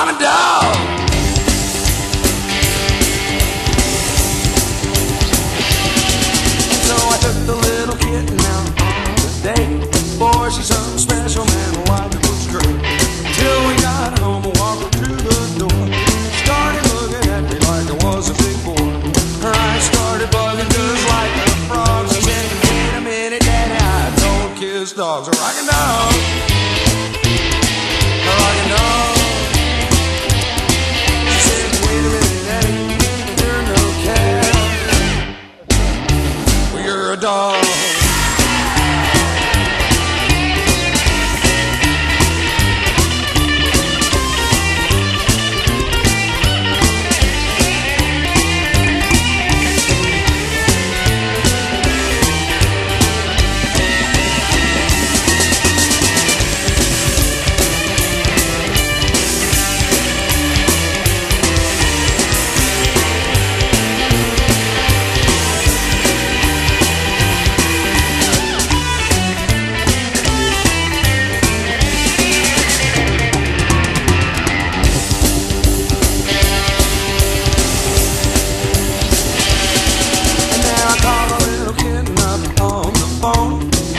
rockin' dog. So I took the little kitten out on the date. Boy, she's something special, man, the life was great. Till we got home and walked through the door. Started looking at me like I was a big boy. Her eyes started bugging just like a frog. She said, wait a minute, Daddy, I don't kiss dogs. A rockin' dog, a rockin' dog. She said, wait a minute, Daddy, you're no cat, well, you're a dog.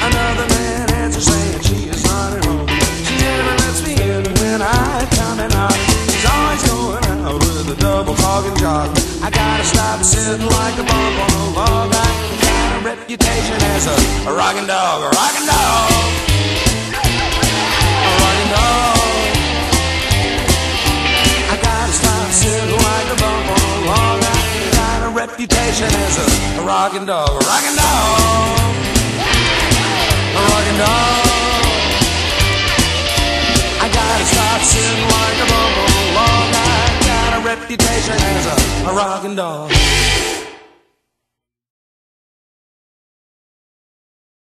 Another man answers saying she is not at home. She never lets me in when I come and knock. She's always going out with a double hog and jog. I gotta stop sitting like a bump on a log. I got a reputation as a rockin' dog, a rockin' dog, a rockin' dog. I gotta stop sitting like a bump on a log. I got a reputation as a rockin' dog, a rockin' dog, a rockin' dog. I gotta stop sitting like a bump on a log. I got a reputation as a rockin' dog.